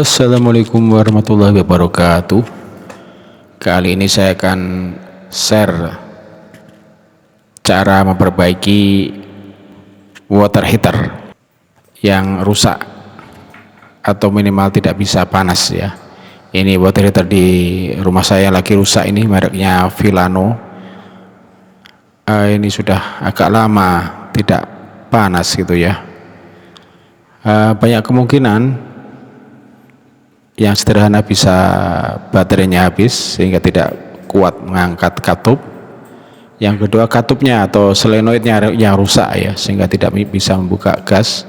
Assalamualaikum warahmatullahi wabarakatuh. Kali ini saya akan share cara memperbaiki water heater yang rusak atau minimal tidak bisa panas ya. Ini water heater di rumah saya lagi rusak, ini mereknya Vilano. Ini sudah agak lama tidak panas gitu ya. Banyak kemungkinan. Yang sederhana bisa baterainya habis sehingga tidak kuat mengangkat katup. Yang kedua, katupnya atau solenoidnya yang rusak ya, sehingga tidak bisa membuka gas.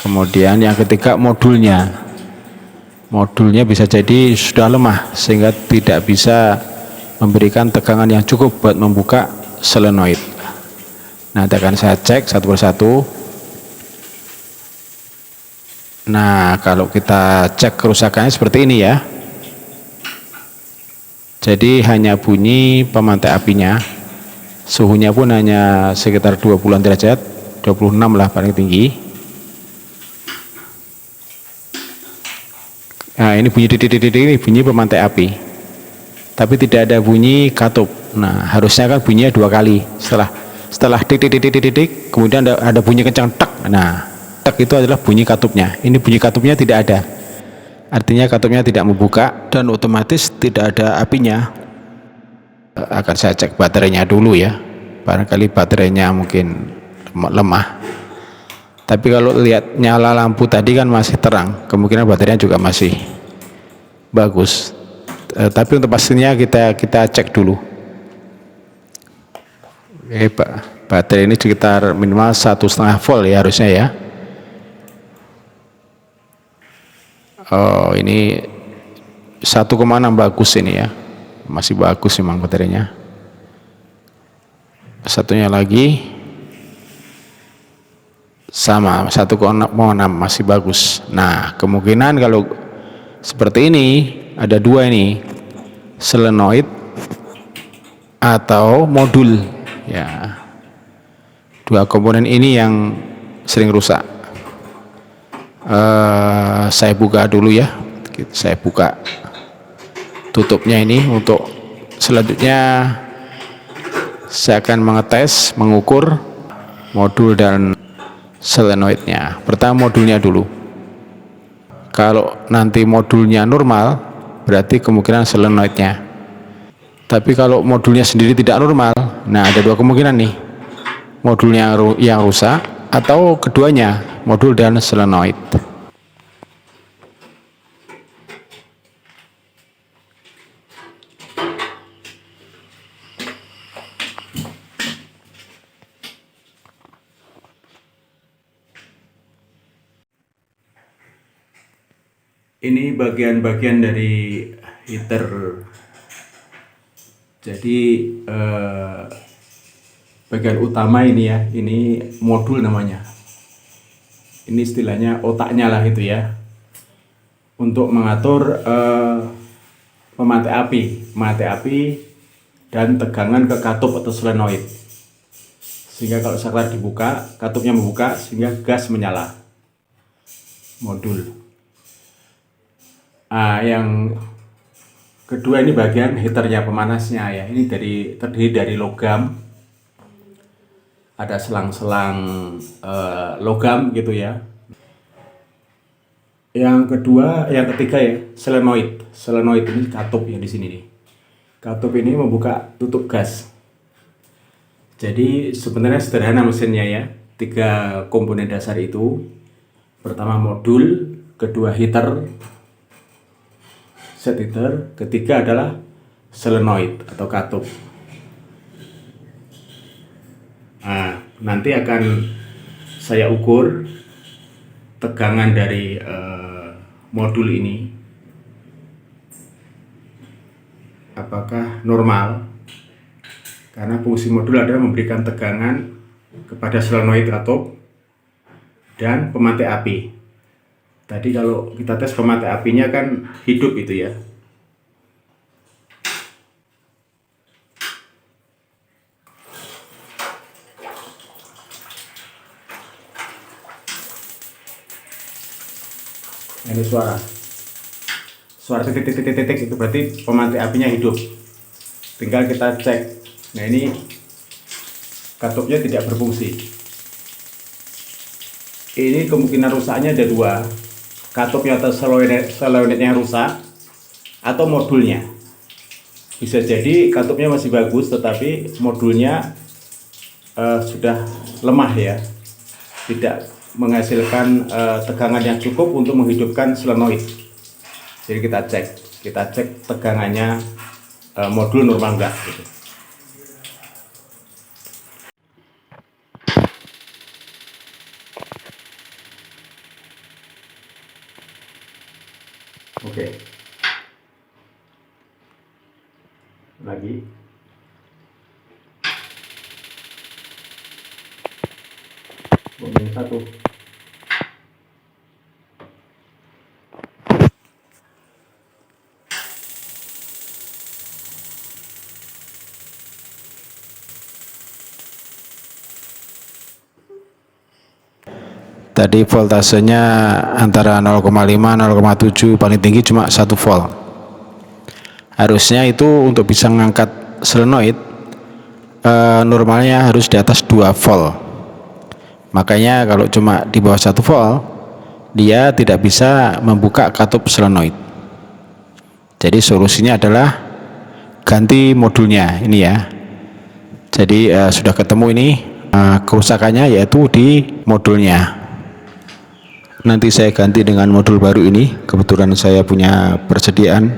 Kemudian yang ketiga, modulnya bisa jadi sudah lemah sehingga tidak bisa memberikan tegangan yang cukup buat membuka solenoid. Nanti akan saya cek satu persatu. Nah, kalau kita cek kerusakannya seperti ini ya. Jadi hanya bunyi pemantik apinya. Suhunya pun hanya sekitar 20-an derajat, 26 lah paling tinggi. Nah, ini bunyi titik-titik, ini bunyi pemantik api. Tapi tidak ada bunyi katup. Nah, harusnya kan bunyinya 2 kali. Setelah titik-titik, kemudian ada bunyi kencang tek. Nah, tek itu adalah bunyi katupnya. Ini bunyi katupnya tidak ada, artinya katupnya tidak membuka dan otomatis tidak ada apinya. Akan saya cek baterainya dulu ya, barangkali baterainya mungkin lemah. Tapi kalau lihat nyala lampu tadi kan masih terang, kemungkinan baterainya juga masih bagus. Tapi untuk pastinya kita cek dulu. Oke, baterai ini sekitar minimal 1,5 volt ya harusnya ya. Oh, ini 1,6 bagus ini ya, masih bagus memang baterainya. Satunya lagi sama 1,6 masih bagus. Nah, kemungkinan kalau seperti ini ada 2 ini, solenoid atau modul ya. 2 komponen ini yang sering rusak. Saya buka dulu ya, saya buka tutupnya ini. Untuk selanjutnya saya akan mengukur modul dan solenoidnya. Pertama modulnya dulu. Kalau nanti modulnya normal berarti kemungkinan solenoidnya. Tapi kalau modulnya sendiri tidak normal, nah ada 2 kemungkinan nih, modulnya yang rusak atau keduanya, modul dan solenoid. Ini bagian-bagian dari heater. Jadi bagian utama ini ya, ini modul namanya. Ini istilahnya otaknya lah itu ya, untuk mengatur pemantik api dan tegangan ke katup atau solenoid, sehingga kalau saklar dibuka, katupnya membuka sehingga gas menyala. Modul. Yang kedua ini bagian heaternya, pemanasnya ya. Ini terdiri dari logam, ada selang-selang logam gitu ya. Yang ketiga ya, solenoid ini katup ya, di sini nih. Katup ini membuka tutup gas. Jadi sebenarnya sederhana mesinnya ya. 3 komponen dasar itu. Pertama modul, kedua set heater, ketiga adalah solenoid atau katup. Nah, nanti akan saya ukur tegangan dari modul ini apakah normal, karena fungsi modul adalah memberikan tegangan kepada solenoid katup dan pemantik api. Tadi kalau kita tes pemantik apinya kan hidup itu ya. Ini ini suara titik-titik itu berarti pemantik apinya hidup. Tinggal kita cek. Nah, ini katupnya tidak berfungsi. Ini kemungkinan rusaknya ada dua, katupnya atau selenoidnya rusak atau modulnya. Bisa jadi katupnya masih bagus tetapi modulnya sudah lemah ya, tidak menghasilkan tegangan yang cukup untuk menghidupkan solenoid. Jadi kita cek tegangannya modul normal enggak gitu. Oke. Lagi. Satu. Tadi voltasenya antara 0,5 0,7, paling tinggi cuma 1 volt. Harusnya itu untuk bisa mengangkat solenoid normalnya harus di atas 2 volt. Makanya kalau cuma di bawah 1 volt dia tidak bisa membuka katup solenoid. Jadi solusinya adalah ganti modulnya ini ya. Jadi sudah ketemu ini kerusakannya yaitu di modulnya. Nanti saya ganti dengan modul baru ini, kebetulan saya punya persediaan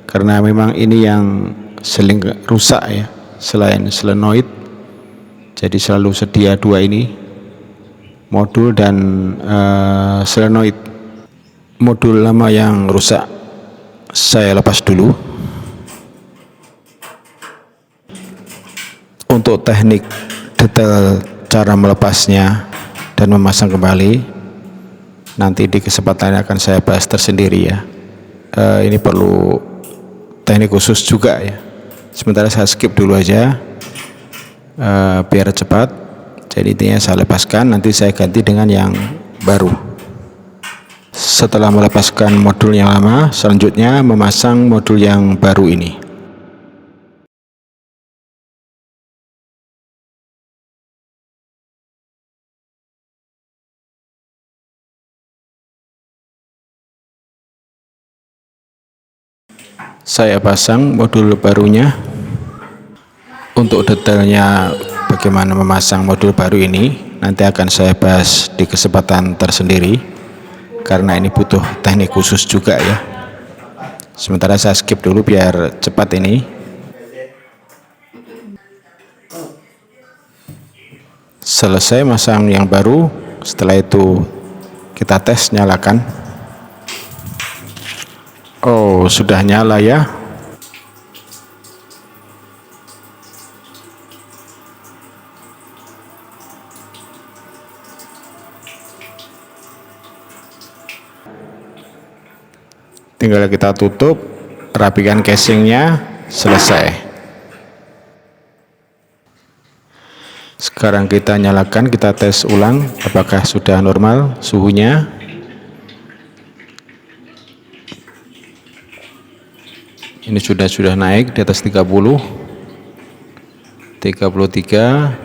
karena memang ini yang sering rusak ya selain solenoid. Jadi selalu sedia dua ini, modul dan solenoid. Modul lama yang rusak saya lepas dulu. Untuk teknik detail cara melepasnya dan memasang kembali nanti di kesempatan ini akan saya bahas tersendiri ya. Ini perlu teknik khusus juga ya. Sementara saya skip dulu aja biar cepat. Jadi intinya saya lepaskan, nanti saya ganti dengan yang baru. Setelah melepaskan modul yang lama, selanjutnya memasang modul yang baru ini. Saya pasang modul barunya. Untuk detailnya bagaimana memasang modul baru ini nanti akan saya bahas di kesempatan tersendiri karena ini butuh teknik khusus juga ya. Sementara saya skip dulu biar cepat ini. Selesai masang yang baru, setelah itu kita tes, nyalakan. Oh, sudah nyala ya. Tinggal kita tutup, rapikan casingnya, selesai. Sekarang kita nyalakan, kita tes ulang apakah sudah normal suhunya. Ini sudah naik di atas 30, 33,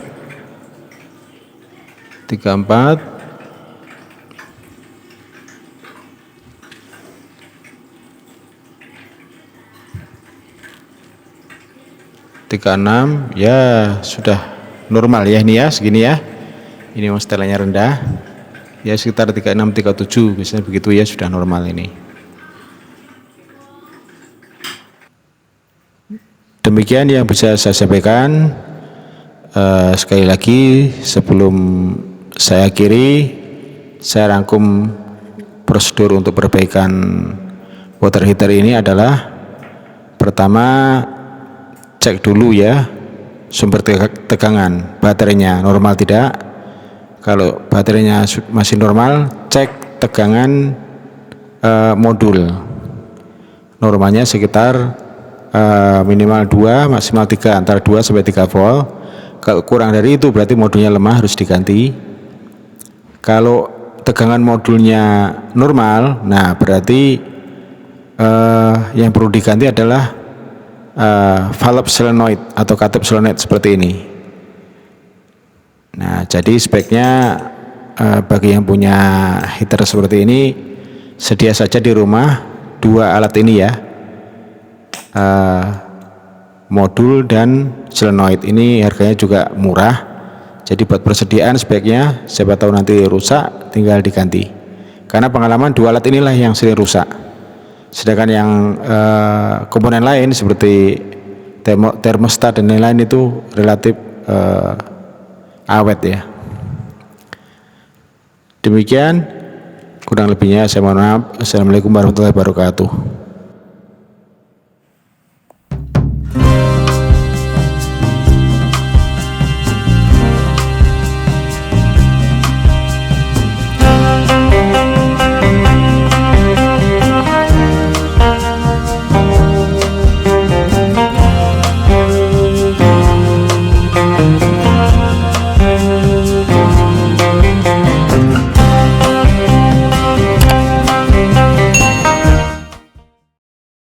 34, 36, ya sudah normal ya ini ya, segini ya. Ini setelannya rendah, ya sekitar 36, 37, biasanya begitu ya, sudah normal ini. Demikian yang bisa saya sampaikan. Sekali lagi sebelum saya akhiri, saya rangkum prosedur untuk perbaikan water heater ini adalah: pertama, cek dulu ya sumber tegangan baterainya normal tidak. Kalau baterainya masih normal, cek tegangan modul. Normalnya sekitar minimal 2, maksimal 3, antara 2 sampai 3 volt. Kalau kurang dari itu berarti modulnya lemah, harus diganti. Kalau tegangan modulnya normal, nah berarti yang perlu diganti adalah valve solenoid atau katup solenoid seperti ini. Nah, jadi speknya bagi yang punya heater seperti ini, sedia saja di rumah dua alat ini ya, modul dan solenoid. Ini harganya juga murah, jadi buat persediaan speknya, siapa tahu nanti rusak tinggal diganti, karena pengalaman dua alat inilah yang sering rusak. Sedangkan yang komponen lain seperti termostat dan lain-lain itu relatif awet ya. Demikian, kurang lebihnya saya mohon maaf. Assalamualaikum warahmatullahi wabarakatuh.